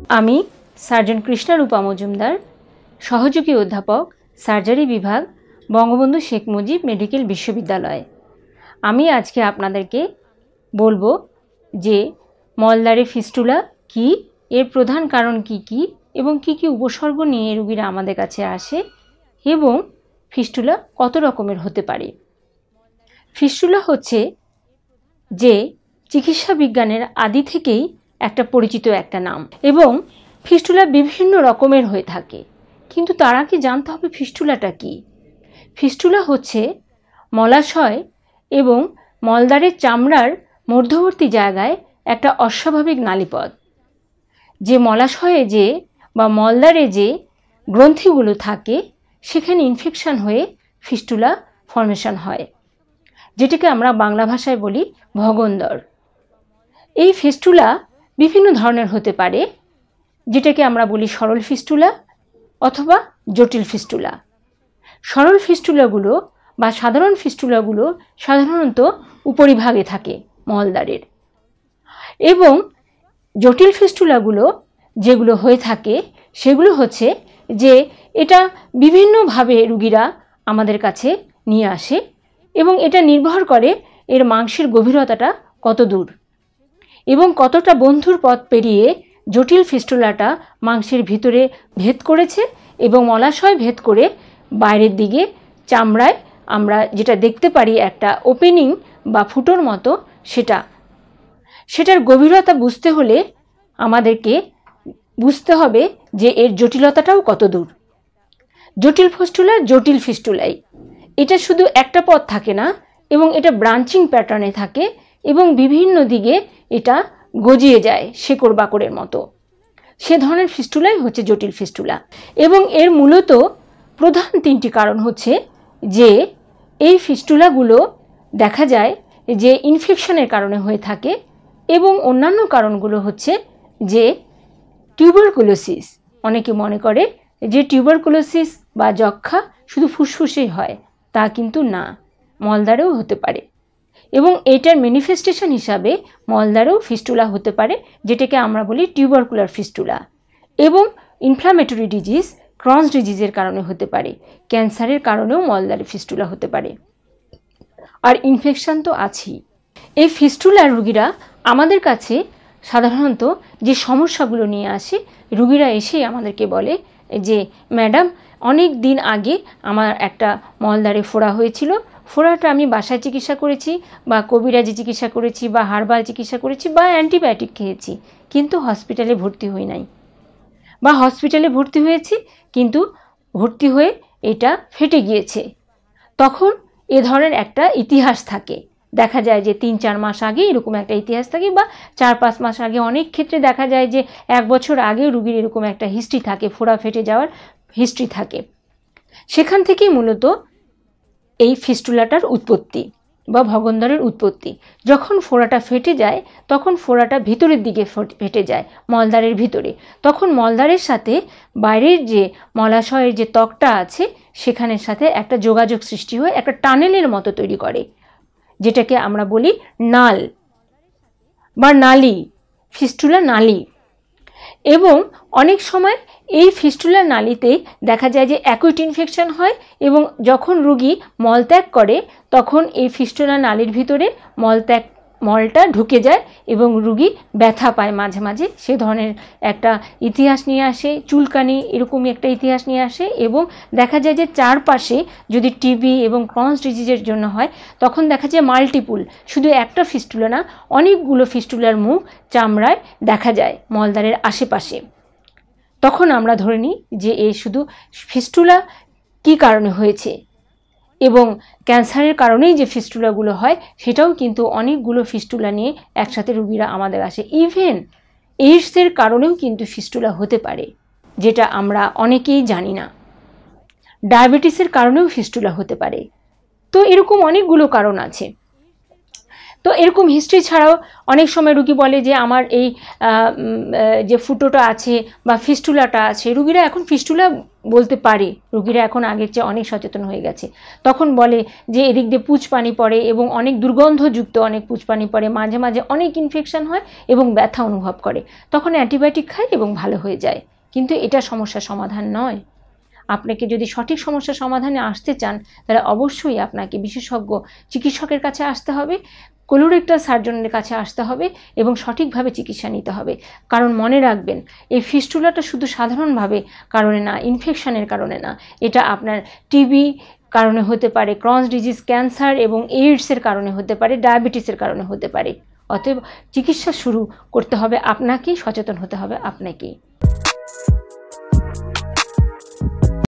আমি সার্জন কৃষ্ণরূপা মজুমদার, সহযোগী অধ্যাপক, সার্জারি বিভাগ, বঙ্গবন্ধু শেখ মুজিব মেডিকেল বিশ্ববিদ্যালয়। আমি আজকে আপনাদেরকে বলবো যে মলদ্বারে ফিস্টুলা কি, এর প্রধান কারণ কি এবং কি উপসর্গ নিয়ে রোগীরা আমাদের কাছে আসে এবং ফিস্টুলা কত রকমের হতে পারে। ফিস্টুলা হচ্ছে যে চিকিৎসা বিজ্ঞানের আদি থেকেই একটা পরিচিত একটা নাম এবং ফিস্টুলা বিভিন্ন রকমের হয়ে থাকে, কিন্তু তার আগে জানতে হবে ফিস্টুলাটা কি। ফিস্টুলা হচ্ছে মলাশয় এবং মলদ্বারের চামড়ার মধ্যবর্তী জায়গায় একটা অস্বাভাবিক নালীপথ, যে মলাশয়ে যে বা মলদ্বারে যে গ্রন্থিগুলো থাকে সেখানে ইনফেকশন হয়ে ফিস্টুলা ফর্মেশন হয়, যেটাকে আমরা বাংলা ভাষায় বলি ভগন্দর। এই ফিস্টুলা বিভিন্ন ধরনের হতে পারে, যেটাকে আমরা বলি সরল ফিস্টুলা অথবা জটিল ফিস্টুলা। সরল ফিস্টুলাগুলো বা সাধারণ ফিস্টুলাগুলো সাধারণত উপরিভাগে থাকে মলদ্বারের, এবং জটিল ফিস্টুলাগুলো যেগুলো হয়ে থাকে সেগুলো হচ্ছে যে এটা বিভিন্নভাবে রোগীরা আমাদের কাছে নিয়ে আসে এবং এটা নির্ভর করে এর মাংসের গভীরতাটা কত দূর এবং কতটা বন্ধুর পথ পেরিয়ে জটিল ফিস্টুলাটা মাংসের ভিতরে ভেদ করেছে এবং মলাশয় ভেদ করে বাইরের দিকে চামড়ায় আমরা যেটা দেখতে পারি একটা ওপেনিং বা ফুটোর মতো, সেটার গভীরতা বুঝতে হলে আমাদেরকে বুঝতে হবে যে এর জটিলতাটাও কত দূর। জটিল ফিস্টুলা জটিল ফিস্টুলাই, এটা শুধু একটা পথ থাকে না এবং এটা ব্রাঞ্চিং প্যাটার্নে থাকে এবং বিভিন্ন দিকে এটা গজিয়ে যায় শেকড় বাকড়ের মতো। সে ধরনের ফিস্টুলাই হচ্ছে জটিল ফিস্টুলা এবং এর মূলত প্রধান তিনটি কারণ হচ্ছে যে এই ফিস্টুলাগুলো দেখা যায় যে ইনফেকশনের কারণে হয়ে থাকে এবং অন্যান্য কারণগুলো হচ্ছে যে টিউবারকুলোসিস। অনেকে মনে করে যে টিউবারকুলোসিস বা যক্ষ্মা শুধু ফুসফুসেই হয়, তা কিন্তু না, মলদ্বারেও হতে পারে এবং এটার ম্যানিফেস্টেশন হিসাবে মলদ্বারেও ফিস্টুলা হতে পারে, যেটাকে আমরা বলি টিউবারকুলার ফিস্টুলা। এবং ইনফ্লামেটরি ডিজিজ, ক্রনস ডিজিজের কারণে হতে পারে, ক্যান্সারের কারণেও মলদ্বারে ফিস্টুলা হতে পারে, আর ইনফেকশন তো আছেই। এই ফিস্টুলার রোগীরা আমাদের কাছে সাধারণত যে সমস্যাগুলো নিয়ে আসে, রোগীরা এসেই আমাদেরকে বলে যে ম্যাডাম, অনেক দিন আগে আমার একটা মলদ্বারে ফোড়া হয়েছিল, ফোড়াটা আমি বাসায় চিকিৎসা করেছি বা কবিরাজি চিকিৎসা করেছি বা হার্বাল চিকিৎসা করেছি বা অ্যান্টিবায়োটিক খেয়েছি, কিন্তু হসপিটালে ভর্তি হই নাই, বা হসপিটালে ভর্তি হয়েছি কিন্তু ভর্তি হয়ে এটা ফেটে গিয়েছে। তখন এ ধরনের একটা ইতিহাস থাকে, দেখা যায় যে 3-4 মাস আগে এরকম একটা ইতিহাস থাকে বা 4-5 মাস আগে, অনেক ক্ষেত্রে দেখা যায় যে 1 বছর আগে রোগীর এরকম একটা হিস্ট্রি থাকে, ফোড়া ফেটে যাওয়ার হিস্ট্রি থাকে। সেখান থেকেই মূলত এই ফিস্টুলাটার উৎপত্তি বা ভগন্দরের উৎপত্তি। যখন ফোড়াটা ফেটে যায় তখন ফোড়াটা ভিতরের দিকে ফেটে যায় মলদ্বারের ভিতরে, তখন মলদ্বারের সাথে বাইরের যে মলাশয়ের যে ত্বকটা আছে সেখানের সাথে একটা যোগাযোগ সৃষ্টি হয়ে একটা টানেলের মতো তৈরি করে, যেটাকে আমরা বলি নাল বা নালী, ফিস্টুলা নালী। এবং অনেক সময় এই ফিস্টুলা নালীতে দেখা যায় যে অ্যাকুইট ইনফেকশন হয় এবং যখন রোগী মলত্যাগ করে তখন এই ফিস্টুলা নালীর ভিতরে মলটা ঢুকে যায় এবং রোগী ব্যথা পায় মাঝে মাঝে। সে ধরনের একটা ইতিহাস নিয়ে আসে, চুলকানি এরকমই একটা ইতিহাস নিয়ে আসে এবং দেখা যায় যে চারপাশে যদি টিবি এবং ক্রনস ডিজিজের জন্য হয় তখন দেখা যায় মাল্টিপুল, শুধু একটা ফিস্টুলা না, অনেকগুলো ফিস্টুলার মুখ চামড়ায় দেখা যায় মলদ্বারের আশেপাশে। তখন আমরা ধরে নিই যে এ শুধু ফিস্টুলা কী কারণে হয়েছে, এবং ক্যান্সারের কারণেই যে ফিস্টুলাগুলো হয় সেটাও কিন্তু অনেকগুলো ফিস্টুলা নিয়ে একসাথে রোগীরা আমাদের আসে। ইভেন এইডসের কারণেও কিন্তু ফিস্টুলা হতে পারে, যেটা আমরা অনেকেই জানি না। ডায়াবেটিসের কারণেও ফিস্টুলা হতে পারে। তো এরকম অনেকগুলো কারণ আছে। তো এরকম হিস্ট্রি ছাড়াও অনেক সময় রুগী বলে যে আমার এই যে ফুটোটা আছে বা ফিস্টুলাটা আছে, রুগীরা এখন ফিস্টুলা বলতে পারে, রুগীরা এখন আগের চেয়ে অনেক সচেতন হয়ে গেছে। তখন বলে যে এদিক দিয়ে পুঁজ পানি পড়ে এবং অনেক দুর্গন্ধযুক্ত অনেক পুঁজ পানি পড়ে, মাঝে মাঝে অনেক ইনফেকশন হয় এবং ব্যথা অনুভব করে, তখন অ্যান্টিবায়োটিক খায় এবং ভালো হয়ে যায়। কিন্তু এটা সমস্যার সমাধান নয়। আপনাকে যদি সঠিক সমস্যার সমাধানে আসতে চান তাহলে অবশ্যই আপনাকে বিশেষজ্ঞ চিকিৎসকের কাছে আসতে হবে, কোলোরেক্টাল সার্জনের কাছে আসতে হবে এবং সঠিকভাবে চিকিৎসা নিতে হবে। কারণ মনে রাখবেন, এই ফিস্টুলাটা শুধু সাধারণভাবে কারণে না, ইনফেকশনের কারণে না, এটা আপনার টিবি কারণে হতে পারে, ক্রনস ডিজিজ, ক্যান্সার এবং এইডসের কারণে হতে পারে, ডায়াবেটিসের কারণে হতে পারে। অতএব চিকিৎসা শুরু করতে হবে আপনাকেই, সচেতন হতে হবে আপনাকেই।